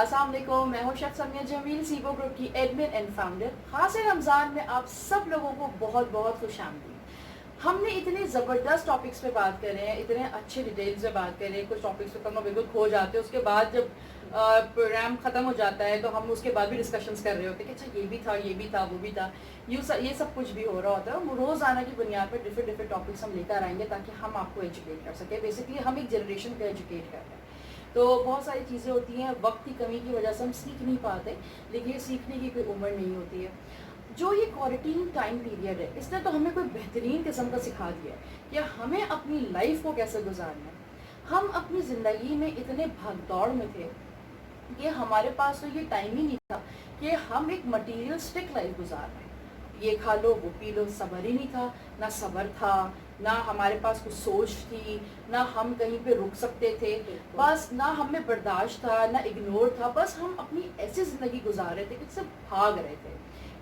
السلام علیکم، میں ہوں شیف سمیہ جمیل، سیبو گروپ کی ایڈمن اینڈ فاؤنڈر۔ خاص رمضان میں آپ سب لوگوں کو بہت بہت خوش آمدید۔ ہم نے اتنے زبردست ٹاپکس پہ بات کرے ہیں، اتنے اچھے ڈیٹیلز میں بات کرے ہیں، کچھ ٹاپکس پہ تو ہم بالکل کھو جاتے ہیں، اس کے بعد جب پروگرام ختم ہو جاتا ہے تو ہم اس کے بعد بھی ڈسکشنز کر رہے ہوتے ہیں کہ اچھا یہ بھی تھا، یہ بھی تھا، وہ بھی تھا، یہ سب کچھ بھی ہو رہا ہوتا ہے۔ روزانہ کی بنیاد پر ڈفرینٹ ٹاپکس ہم لے کر آئیں گے تاکہ ہم آپ کو ایجوکیٹ کر سکیں۔ بیسکلی ہم ایک جنریشن کو ایجوکیٹ کر رہے ہیں، تو بہت ساری چیزیں ہوتی ہیں، وقت کی کمی کی وجہ سے ہم سیکھ نہیں پاتے، لیکن یہ سیکھنے کی کوئی عمر نہیں ہوتی ہے۔ جو یہ کوارنٹین ٹائم پیریڈ ہے، اس نے تو ہمیں کوئی بہترین قسم کا سکھا دیا ہے کہ ہمیں اپنی لائف کو کیسے گزارنا ہے۔ ہم اپنی زندگی میں اتنے بھاگ دوڑ میں تھے کہ ہمارے پاس تو یہ ٹائم ہی نہیں تھا کہ ہم ایک مٹیریلسٹک لائف گزار رہے ہیں، یہ کھا لو وہ پی لو، صبر ہی نہیں تھا، نہ صبر تھا، نہ ہمارے پاس کچھ سوچ تھی، نہ ہم کہیں پہ رک سکتے تھے، بس نہ ہم میں برداشت تھا، نہ اگنور تھا، بس ہم اپنی ایسی زندگی گزار رہے تھے کہ صرف بھاگ رہے تھے۔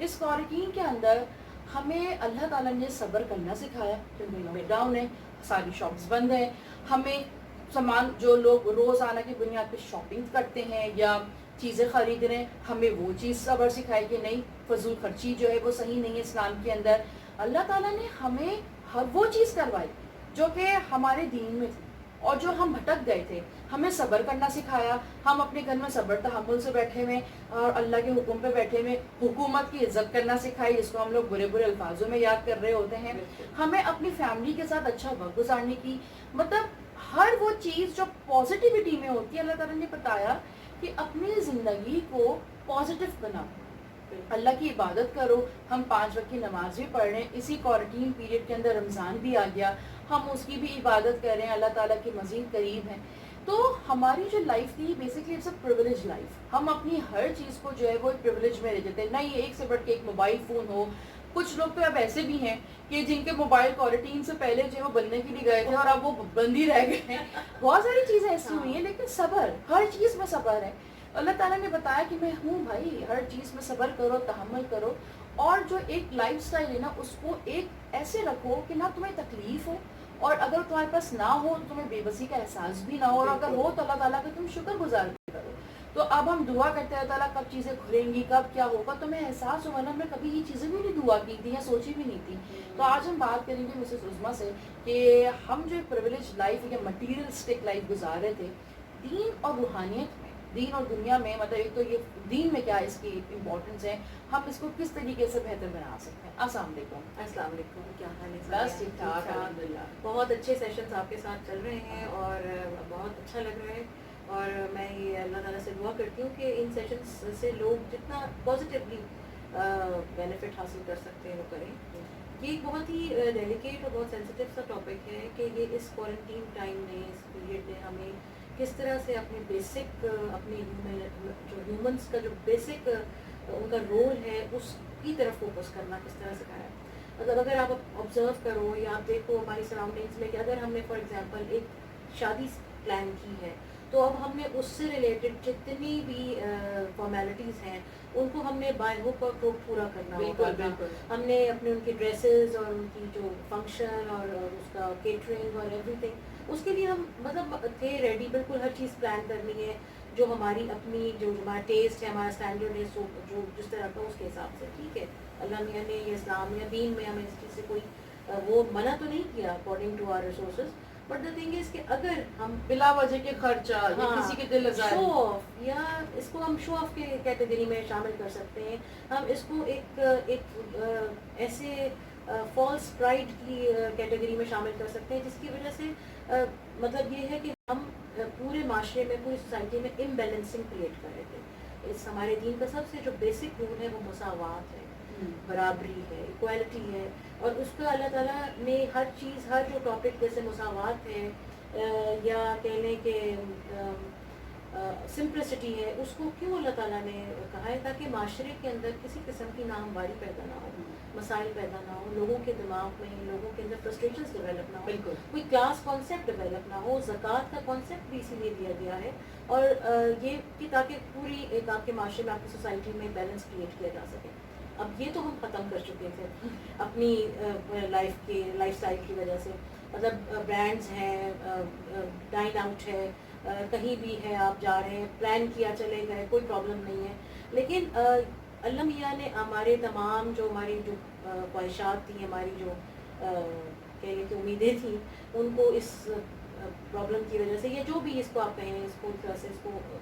اس کوارنٹین کے اندر ہمیں اللہ تعالیٰ نے صبر کرنا سکھایا، کیونکہ لاک ڈاؤن ہے، ساری شاپس بند ہیں۔ ہمیں سامان، جو لوگ روزانہ کی بنیاد پہ شاپنگ کرتے ہیں یا چیزیں خرید رہے ہیں، ہمیں وہ چیز صبر سکھائی کہ نہیں، فضول خرچی جو ہے وہ صحیح نہیں ہے اسلام کے اندر۔ اللہ تعالیٰ نے ہمیں ہر وہ چیز کروائی جو کہ ہمارے دین میں تھی، اور جو ہم بھٹک گئے تھے ہمیں صبر کرنا سکھایا۔ ہم اپنے گھر میں صبر تحمل سے بیٹھے ہوئے اور اللہ کے حکم پہ بیٹھے ہوئے، حکومت کی عزت کرنا سکھائی، جس کو ہم لوگ برے برے الفاظوں میں یاد کر رہے ہوتے ہیں۔ ہمیں اپنی فیملی کے ساتھ اچھا وقت گزارنے کی، مطلب ہر وہ چیز جو پازیٹیوٹی میں ہوتی ہے، اللہ تعالیٰ نے بتایا کہ اپنی زندگی کو پازیٹیو بناؤ، اللہ کی عبادت کرو۔ ہم 5 وقت کی نماز بھی پڑھ رہے ہیں، اسی کوارنٹین پیریڈ کے اندر رمضان بھی آ گیا، ہم اس کی بھی عبادت کر رہے ہیں، اللہ تعالیٰ کے مزید قریب ہیں۔ تو ہماری جو لائف تھی basically it's a privilege life, ہم اپنی ہر چیز کو جو ہے وہ ایک پریویلیج میں رہ جاتے ہیں، نہیں ایک سے بڑھ کے ایک موبائل فون ہو۔ کچھ لوگ تو اب ایسے بھی ہیں کہ جن کے موبائل کوارنٹین سے پہلے جو ہے وہ بننے کے لیے گئے تھے اور اب وہ بند ہی رہ گئے ہیں۔ بہت ساری چیزیں ایسی ہوئی ہیں، لیکن صبر، ہر چیز میں صبر ہے۔ اللہ تعالیٰ نے بتایا کہ میں ہوں بھائی، ہر چیز میں صبر کرو، تحمل کرو، اور جو ایک لائف سٹائل ہے نا اس کو ایک ایسے رکھو کہ نہ تمہیں تکلیف ہو، اور اگر تمہارے پاس نہ ہو تو تمہیں بے بسی کا احساس بھی نہ ہو، اور اگر ہو تو اللہ تعالیٰ کا تم شکر گزار بھی کرو۔ تو اب ہم دعا کرتے ہیں اللہ تعالیٰ کب چیزیں کھلیں گی، کب کیا ہوگا، تمہیں احساس ہوگا نا، ہم نے کبھی یہ چیزیں بھی نہیں دعا کی تھی یا سوچی بھی نہیں تھی۔ تو آج ہم بات کریں گے مسز عظمیٰ سے کہ ہم جو پریویلیج لائف یا مٹیریلسٹک لائف گزار رہے تھے، دین اور روحانیت میں، دین اور دنیا میں، مطلب ایک تو یہ دین میں کیا اس کی امپورٹنس ہے، ہم اس کو کس طریقے سے بہتر بنا سکتے ہیں۔ السلام علیکم۔ السلام علیکم، کیا حال ہے؟ بس ٹھیک ٹھاک الحمدللہ۔ بہت اچھے سیشنز آپ کے ساتھ چل رہے ہیں اور بہت اچھا لگ رہا ہے، اور میں یہ اللہ تعالیٰ سے دعا کرتی ہوں کہ ان سیشنز سے لوگ جتنا پازیٹیولی بینیفٹ حاصل کر سکتے ہیں وہ کریں۔ یہ ایک بہت ہی ڈیلیکیٹ اور بہت سینسیٹیو سا ٹاپک ہے کہ یہ اس کوارنٹین ٹائم میں، اس پیریڈ میں ہمیں کس طرح سے اپنے بیسک، اپنے جو ہیومنس کا جو بیسک ان کا رول ہے اس کی طرف فوکس کرنا کس طرح سکھایا ہے۔ اگر آپ آبزرو کرو یا آپ دیکھو ہماری سراؤنڈنگس میں کہ اگر ہم نے فار ایگزامپل ایک شادی پلان کی ہے تو اب ہم نے اس سے ریلیٹڈ جتنی بھی فارمیلٹیز ہیں ان کو ہم نے بائی ہک اور کروک پورا کرنا ہوگا۔ ہم نے اپنے ان کی ڈریسز اور ان کی جو فنکشن اور اس کا کیٹرنگ اور ایوری تھنگ، اس کے لیے ہم مطلب تھے ریڈی، بالکل ہر چیز پلان کرنی ہے جو ہماری اپنی، جو ہمارا ٹیسٹ ہے، ہمارا اسٹینڈرڈ ہے، جو جس طرح کا اس کے حساب سے ٹھیک ہے۔ اللہ میاں نے یہ اسلام یا دین میں ہمیں اس چیز سے کوئی وہ منع تو نہیں کیا according to our resources, but the thing is کہ اگر ہم بلا وجہ کے خرچہ یا کسی کے دل آزاری، شو آف، یا اس کو ہم شو آف کے کیٹیگری میں شامل کر سکتے ہیں، ہم اس کو ایک ایسے فالس پرائڈ کی کیٹیگری میں شامل کر سکتے ہیں، جس کی وجہ سے مطلب یہ ہے کہ ہم پورے معاشرے میں، پوری سوسائٹی میں امبیلنسنگ کریٹ کر رہے تھے۔ اس ہمارے دین کا سب سے جو بیسک رول ہے وہ مساوات ہے، برابری ہے، ایکوالٹی ہے، اور اس کا اللہ تعالیٰ نے ہر چیز، ہر جو ٹاپک جیسے مساوات ہے یا کہہ لیں کہ سمپلسٹی ہے، اس کو کیوں اللہ تعالیٰ نے کہا ہے؟ تاکہ معاشرے کے اندر کسی قسم کی ناہمواری پیدا نہ ہو، مسائل پیدا نہ ہو، لوگوں کے دماغ میں، لوگوں کے اندر فرسٹریشنز ڈیولپ نہ ہو، کوئی کلاس کانسیپٹ ڈیولپ نہ ہو۔ زکوٰۃ کا کانسیپٹ بھی اسی لیے دیا گیا ہے، اور یہ کہ تاکہ پوری ایک آپ کے معاشرے میں، آپ کی سوسائٹی میں بیلنس کریٹ کیا جا سکے۔ اب یہ تو ہم ختم کر چکے تھے اپنی لائف اسٹائل کی وجہ سے، مطلب برانڈز ہیں، ڈائن آؤٹ ہے، کہیں بھی ہے آپ جا رہے ہیں, پلان کیا چلے گئے, کوئی پرابلم نہیں ہے. لیکن اللہ میاں نے ہمارے تمام جو ہماری جو خواہشات تھیں, ہماری جو کہہ لیں کہ امیدیں تھیں, ان کو اس پرابلم کی وجہ سے, یا جو بھی اس کو آپ کہیں, اس کو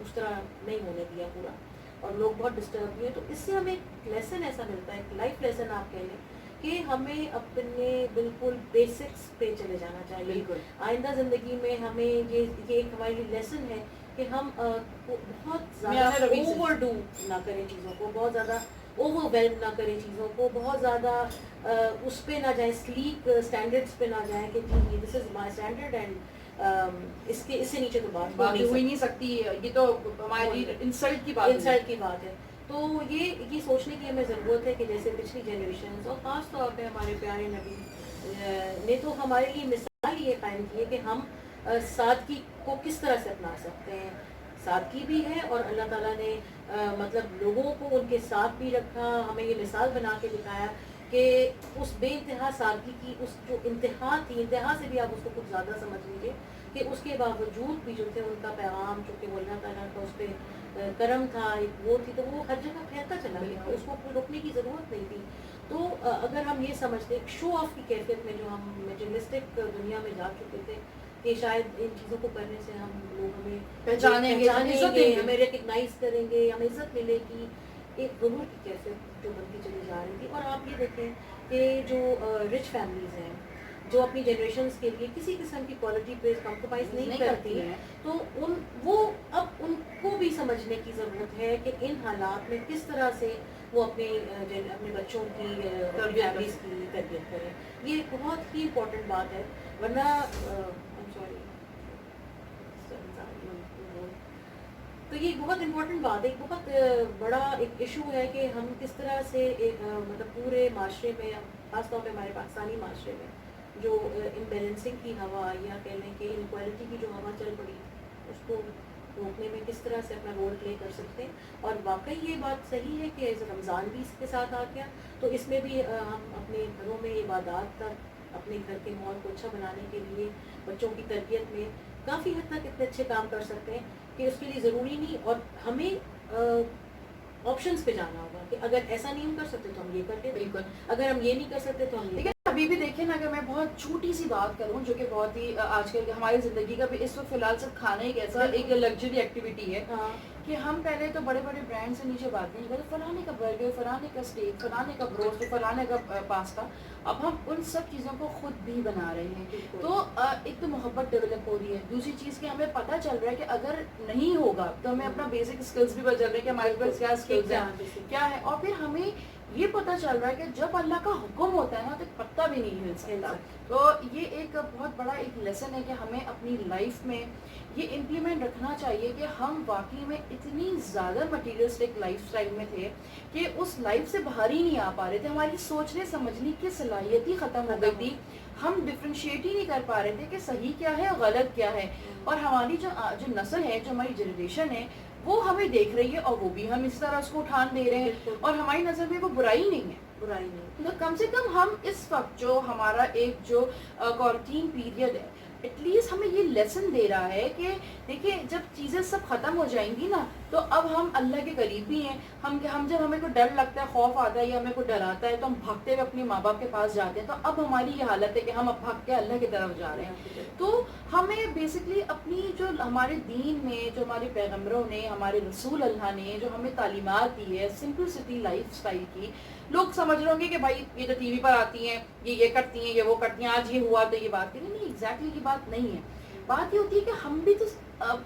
اس طرح نہیں ہونے دیا پورا, اور لوگ بہت ڈسٹرب ہوئے. تو اس سے ہمیں ایک لیسن ایسا ملتا ہے, ایک لائف لیسن آپ کہہ لیں, کہ ہمیں اپنے بالکل بیسکس پہ چلے جانا چاہیے. بالکل. آئندہ زندگی میں ہمیں یہ ایک ہماری لیسن ہے کہ ہم بہت زیادہ اوور ڈو نہ کریں چیزوں کو, بہت زیادہ اوور ویلم نہ کریں چیزوں کو, بہت زیادہ اس پہ نہ جائیں, سلیک اسٹینڈرڈس پہ نہ جائیں کہ جی دس از مائی اسٹینڈرڈ اینڈ اس سے نیچے تو بات ہو ہی نہیں سکتی, یہ تو ہماری انسلٹ کی بات ہے. تو یہ سوچنے کی ہمیں ضرورت ہے کہ جیسے پچھلی جنریشنز, اور خاص طور پہ ہمارے پیارے نبی نے تو ہمارے لیے مثال یہ قائم کی ہے کہ ہم سادگی کو کس طرح سے اپنا سکتے ہیں. سادگی بھی ہے, اور اللہ تعالیٰ نے مطلب لوگوں کو ان کے ساتھ بھی رکھا, ہمیں یہ مثال بنا کے دکھایا کہ اس بے انتہا سادگی کی اس جو انتہا تھی, انتہا سے بھی آپ اس کو کچھ زیادہ سمجھ لیجیے, کہ اس کے باوجود بھی جو تھے ان کا پیغام, چونکہ وہ اللہ تعالیٰ کا اس پہ کرم تھا, ایک وہ تھی, تو وہ ہر جگہ پھیلتا چلا گیا, اس کو روکنے کی ضرورت نہیں تھی. تو اگر ہم یہ سمجھتے شو آف کی کیفیت میں جو ہم میٹریلسٹک دنیا میں جا چکے تھے, کہ شاید ان چیزوں کو کرنے سے ہم لوگ ہمیں پہچانیں گے, ہمیں ریکگنائز کریں گے, ہمیں عزت ملے گی, ایک غرور کی کیفیت جو بنتی چلی جا رہی تھی. اور آپ یہ دیکھیں کہ جو رچ فیملیز ہیں, جو اپنی جنریشنز کے لیے کسی قسم کی کوالٹی پہ کمپرومائز نہیں کرتی ہیں, تو اب ان کو بھی سمجھنے کی ضرورت ہے کہ ان حالات میں کس طرح سے وہ اپنے بچوں کی فیملیز کی تربیت کریں. یہ بہت ہی امپورٹنٹ بات ہے, ورنہ تو یہ بہت امپورٹنٹ بات ہے, ایک بہت بڑا ایک ایشو ہے کہ ہم کس طرح سے مطلب پورے معاشرے میں, خاص طور پہ ہمارے پاکستانی معاشرے میں جو امبیلنسنگ کی ہوا, یا کہہ لیں کہ انکوالٹی کی جو ہوا چل پڑی, اس کو روکنے میں کس طرح سے اپنا رول پلے کر سکتے ہیں. اور واقعی یہ بات صحیح ہے کہ رمضان بھی اس کے ساتھ آ گیا, تو اس میں بھی ہم اپنے گھروں میں عبادات کا, اپنے گھر کے ماحول کو اچھا بنانے کے لیے, بچوں کی تربیت میں کافی حد تک اتنے اچھے کام کر سکتے ہیں کہ اس کے لیے ضروری نہیں, اور ہمیں آپشنز پہ جانا ہوگا کہ اگر ایسا نہیں ہم کر سکتے تو ہم یہ کرتے, بالکل اگر ہم یہ نہیں کر سکتے تو ہم یہ. ابھی بھی دیکھیں نا, اگر میں بہت چھوٹی سی بات کروں, جو کہ بہت ہی آج کل ہماری زندگی کا بھی اس وقت فی الحال صرف کھانا ایک ایسا ایک لگژری ایکٹیویٹی ہے کہ ہم پہلے تو بڑے بڑے برانڈ سے نیچے بات نہیں کرتے, فلانے کا برگر, فلانے کا اسٹیک, فلانے کا بروسٹ, فلانے کا پاستا, اب ہم ان سب چیزوں کو خود بھی بنا رہے ہیں. تو ایک تو محبت ڈیولپ ہو رہی ہے, دوسری چیز کہ ہمیں پتہ چل رہا ہے کہ اگر نہیں ہوگا تو ہمیں اپنا بیسک اسکلس بھی پتہ چل رہا ہے کہ ہمارے پاس کیا اسکلس ہیں, کیا ہے. اور پھر ہمیں یہ پتہ چل رہا ہے کہ جب اللہ کا حکم ہوتا ہے نا, تو پتہ بھی نہیں ہل سکتا. تو یہ ایک بہت بڑا ایک لیسن ہے کہ ہمیں اپنی لائف میں یہ امپلیمنٹ رکھنا چاہیے کہ ہم واقعی میں اتنی زیادہ مٹیریلسٹک لائف اسٹائل میں تھے کہ اس لائف سے باہر ہی نہیں آ پا رہے تھے, ہماری سوچنے سمجھنے کی صلاحیت ہی ختم ہو گئی تھی, ہم ڈفرینشیٹ ہی نہیں کر پا رہے تھے کہ صحیح کیا ہے اور غلط کیا ہے. اور ہماری جو نسل ہے, جو ہماری جنریشن ہے, وہ ہمیں دیکھ رہی ہے, اور وہ بھی ہم اس طرح اس کو اٹھان دے رہے ہیں, اور ہماری نظر میں وہ برائی نہیں ہے, برائی نہیں. تو کم سے کم ہم اس وقت جو ہمارا ایک جو کوارنٹین پیریڈ ہے, ایٹ لیسٹ ہمیں یہ لیسن دے رہا ہے کہ دیکھیں جب چیزیں سب ختم ہو جائیں گی نا, تو اب ہم اللہ کے قریب بھی ہیں. ہم جب ہمیں کوئی ڈر لگتا ہے, خوف آتا ہے, یا ہمیں کوئی ڈراتا ہے, تو ہم بھاگتے ہوئے اپنے ماں باپ کے پاس جاتے ہیں. تو اب ہماری یہ حالت ہے کہ ہم اب بھاگ کے اللہ کی طرف جا رہے ہیں. تو ہمیں بیسکلی اپنی جو ہمارے دین میں, جو ہمارے پیغمبروں نے, ہمارے رسول اللہ نے جو ہمیں تعلیمات دی ہے سمپلسٹی لائف اسٹائل کی, لوگ سمجھ رہے ہوں گے کہ بھائی یہ تو ٹی وی پر آتی ہیں, یہ کرتی ہیں, یہ وہ کرتی ہیں, آج یہ ہوا تو یہ بات کریں. نہیں, ایگزیکٹلی یہ بات نہیں ہے. بات یہ ہوتی ہے کہ ہم بھی تو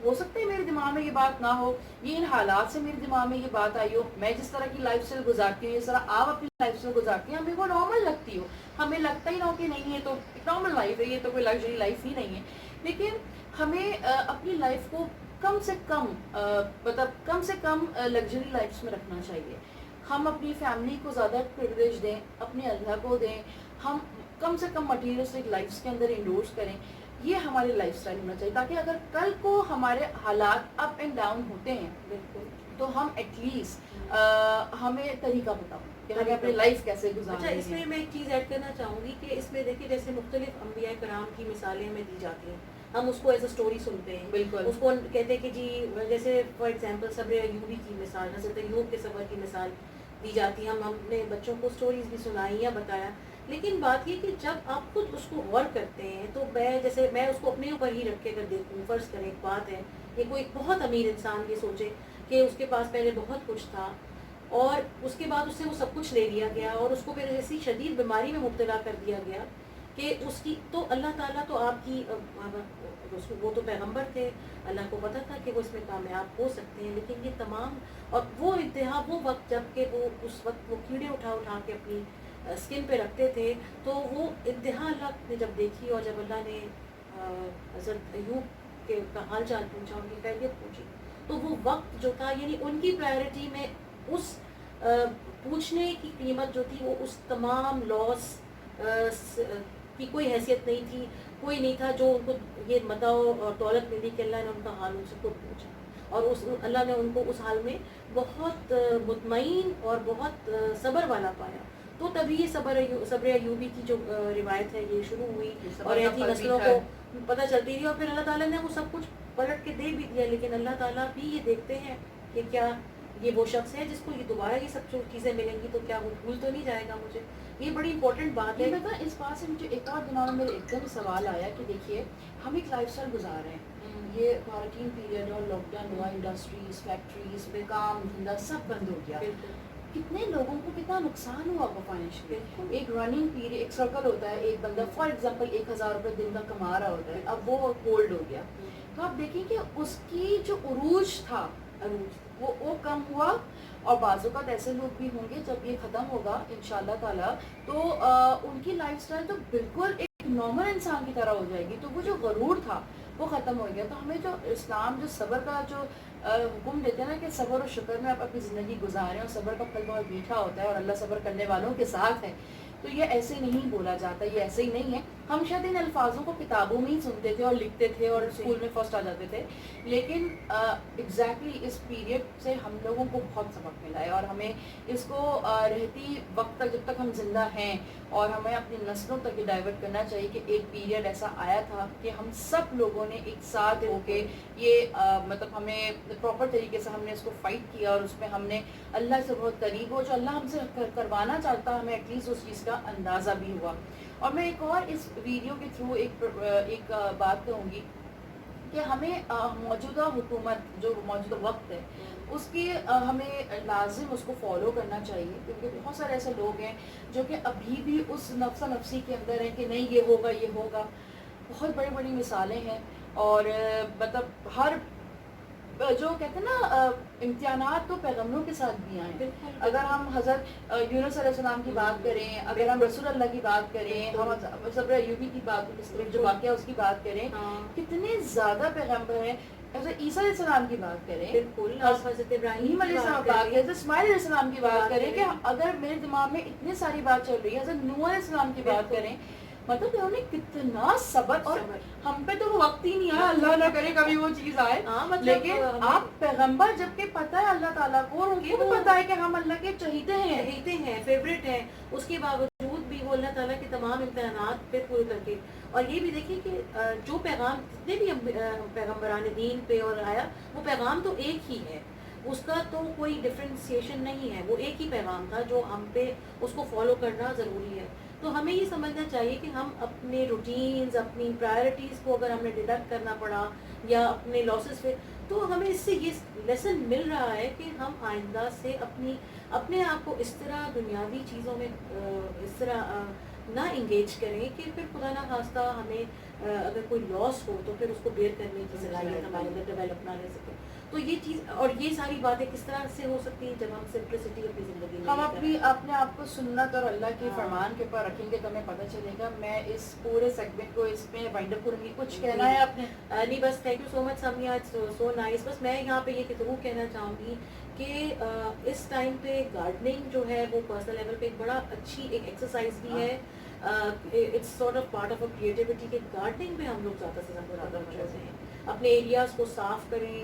ہو سکتا ہے میرے دماغ میں یہ بات نہ ہو, یہ ان حالات سے میرے دماغ میں یہ بات آئی ہو, میں جس طرح کی لائف اسٹائل گزارتی ہوں, اس طرح آپ اپنی لائف اسٹائل گزارتی ہیں, ہمیں وہ نارمل لگتی ہو, ہمیں لگتا ہی نہ ہو کہ نہیں یہ تو نارمل لائف ہے, یہ تو کوئی لگژری لائف ہی نہیں ہے. لیکن ہمیں اپنی لائف کو کم سے کم لگژری لائفس میں رکھنا چاہیے. ہم اپنی فیملی کو زیادہ پریویلیج دیں, اپنے اللہ کو دیں, ہم کم سے کم مٹیریلسٹک لائفس کے اندر انڈورس کریں. یہ ہماری لائف اسٹائل ہونا چاہیے, تاکہ اگر کل کو ہمارے حالات اپ اینڈ ڈاؤن ہوتے ہیں, بالکل, تو ہم ایٹ لیسٹ ہمیں طریقہ بتاؤ کہ ہمیں اپنی لائف کیسے گزارنا ہے. اس میں ایک چیز ایڈ کرنا چاہوں گی کہ اس میں دیکھیے جیسے مختلف انبیاء کرام کی مثالیں ہمیں دی جاتی ہیں, ہم اس کو ایز اے اسٹوری سنتے ہیں, بالکل. اس کو کہتے ہیں کہ جی جیسے فار ایگزامپل صبر ایوبی کی مثال, حضرت ایوب کے صبر کی مثال دی جاتی ہے, ہم اپنے بچوں کو اسٹوریز بھی سنائی یا بتایا. لیکن بات یہ کہ جب آپ خود اس کو غور کرتے ہیں تو میں اس کو اپنے اوپر ہی رکھ کے اگر دیکھوں, فرض کریں ایک بات ہے کہ کوئی بہت امیر انسان یہ سوچے کہ اس کے پاس پہلے بہت کچھ تھا اور اس کے بعد اس سے وہ سب کچھ لے لیا گیا اور اس کو پھر ایسی شدید بیماری میں مبتلا کر دیا گیا کہ اس کی تو اللہ تعالیٰ تو آپ کی وہ تو پیغمبر تھے, اللہ کو پتہ تھا کہ وہ اس میں کامیاب ہو سکتے ہیں, لیکن یہ تمام اور وہ انتہا وہ وقت جب کہ وہ اس وقت وہ کیڑے اٹھا کے اپنی اسکن پہ رکھتے تھے, تو وہ انتہا اللہ نے جب دیکھی اور جب اللہ نے حضرت ایوب کے کا حال چال پوچھا, ان کی خیریت پوچھی, تو وہ وقت جو تھا یعنی ان کی پرائرٹی میں اس پوچھنے کی قیمت جو تھی وہ اس تمام لاس کی کوئی حیثیت نہیں تھی, کوئی نہیں تھا جو ان کو یہ متاع اور دولت ملی کہ اللہ نے ان کا حال ان سے خود پوچھا اور اللہ نے ان کو اس حال میں بہت مطمئن اور بہت صبر والا پایا. تو تبھی یہ صبر ایوبی کی جو روایت ہے یہ شروع ہوئی اور ایسی نسلوں کو پتہ چلتی رہی, اور پھر اللہ تعالیٰ نے وہ سب کچھ پلٹ کے دے بھی دیا. لیکن اللہ تعالیٰ بھی یہ دیکھتے ہیں کہ کیا یہ وہ شخص ہے جس کو یہ دوبارہ یہ سب چیزیں ملیں گی, تو کیا وہ بھول تو نہیں جائے گا مجھے. یہ بڑی امپورٹنٹ بات ہے. اس بات سے مجھے ایک اور دماغ میں میرے ایک دم سوال آیا کہ دیکھیے ہم ایک لائف اسٹائل گزار رہے ہیں, یہ کوارنٹین پیریڈ اور لاک ڈاؤن ہوا, انڈسٹریز فیکٹریز میں کام دھندا سب بند ہو گیا, کتنے لوگوں کو کتنا نقصان ہوا ہوگا فائنینشلی. ایک رننگ پیریڈ ایک سرکل ہوتا ہے, ایک بندہ فار ایگزامپل 1000 روپے دن کا کما رہا ہوتا ہے, اب وہ ہولڈ ہو گیا, تو آپ دیکھیں کہ اس کی جو عروج تھا وہ کم ہوا. اور بعض اوقات ایسے لوگ بھی ہوں گے جب یہ ختم ہوگا انشاءاللہ تعالیٰ تو ان کی لائف سٹائل تو بالکل ایک نارمل انسان کی طرح ہو جائے گی. تو وہ جو غرور تھا وہ ختم ہو گیا. تو ہمیں جو اسلام جو صبر کا جو حکم دیتے ہیں نا کہ صبر و شکر میں آپ اپنی زندگی گزاریں, اور صبر کا پھل بہت میٹھا ہوتا ہے اور اللہ صبر کرنے والوں کے ساتھ ہے, تو یہ ایسے نہیں بولا جاتا, یہ ایسے ہی نہیں ہے. ہم شاید ان الفاظوں کو کتابوں میں ہی سنتے تھے اور لکھتے تھے اور اسکول میں فرسٹ آ جاتے تھے, لیکن ایگزیکٹلی اس پیریڈ سے ہم لوگوں کو بہت سبق ملا ہے, اور ہمیں اس کو رہتی وقت تک جب تک ہم زندہ ہیں اور ہمیں اپنی نسلوں تک یہ ڈائیورٹ کرنا چاہیے کہ ایک پیریڈ ایسا آیا تھا کہ ہم سب لوگوں نے ایک ساتھ ہو کے یہ مطلب ہمیں پراپر طریقے سے ہم نے اس کو فائٹ کیا, اور اس میں ہم نے اللہ سے بہت قریب ہو, جو اللہ ہم سے کروانا چاہتا ہمیں ایٹ لیسٹ اس چیز کا اندازہ بھی ہوا. اور میں ایک اور اس ویڈیو کے تھرو ایک بات کہوں گی کہ ہمیں موجودہ حکومت جو موجودہ وقت ہے اس کی ہمیں لازم اس کو فالو کرنا چاہیے, کیونکہ بہت سارے ایسے لوگ ہیں جو کہ ابھی بھی اس نفس نفسی کے اندر ہیں کہ نہیں یہ ہوگا. بہت بڑی بڑی مثالیں ہیں, اور مطلب ہر جو کہتے ہیں نا امتحانات تو پیغمبروں کے ساتھ بھی آئے. اگر ہم حضرت یونس علیہ السلام کی بات کریں, اگر ہم رسول اللہ کی بات کریں, ہم صبر ایوبی کی بات جو واقعہ اس کی بات کریں, کتنے زیادہ پیغمبر ہیں. حضرت عیسیٰ علیہ السلام کی بات کریں, بالکل حضرت ابراہیم علیہ السلام کی بات کریں, حضرت اسماعیل علیہ السلام کی بات کریں, کہ اگر میرے دماغ میں اتنی ساری بات چل رہی ہے, حضرت نوح علیہ السلام کی بات کریں, مطلب انہوں نے کتنا صبر, اور ہم پہ تو وہ وقت ہی نہیں آیا, اللہ نہ کرے کبھی وہ چیز آئے, لیکن آپ پیغمبر جب کہ پتہ ہے اللہ تعالیٰ کو, اور ان کو بھی پتہ ہے کہ ہم اللہ کے چہیتے ہیں فیوریٹ ہیں, اس کے باوجود بھی وہ اللہ تعالیٰ کے تمام امتحانات پہ پورے کر کے. اور یہ بھی دیکھیں کہ جو پیغام جتنے بھی پیغمبران دین پہ اور آیا, وہ پیغام تو ایک ہی ہے, اس کا تو کوئی ڈفرینسیشن نہیں ہے, وہ ایک ہی پیغام تھا جو ہم پہ اس کو فالو کرنا ضروری ہے. تو ہمیں یہ سمجھنا چاہیے کہ ہم اپنے روٹینز, اپنی پرائرٹیز کو اگر ہمیں ڈیڈکٹ کرنا پڑا یا اپنے لاسز پہ, تو ہمیں اس سے یہ لیسن مل رہا ہے کہ ہم آئندہ سے اپنے آپ کو اس طرح دنیاوی چیزوں میں اس طرح نہ انگیج کریں کہ پھر خدا نہ خواستہ ہمیں اگر کوئی لاس ہو تو پھر اس کو بیئر کرنے کی صلاحیت ہمارے اندر ڈیولپ نہ رہ سکے. تو یہ چیز اور یہ ساری باتیں کس طرح سے ہو سکتی ہیں جب ہم سمپلسٹی اپنی زندگی میں ہم اپنے آپ کو سنت اور اللہ کے فرمان کے اوپر رکھیں گے تو ہمیں پتہ چلے گا. میں اس پورے سیگمنٹ کو اس میں وائنڈ اپ کروں گی, کچھ کہنا ہے آپ نے؟ نہیں بس thank you so much Samiya, so nice. بس میں یہاں پہ یہ ضرور کہنا چاہوں گی کہ اس ٹائم پہ گارڈننگ جو ہے وہ پرسنل لیول پہ ایک بڑا اچھی ایک ایکسرسائز بھی ہے. It's sort of part of creativity کہ گارڈننگ میں ہم لوگ زیادہ سے زیادہ مشغول ہیں. اپنے ایریاز کو صاف کریں,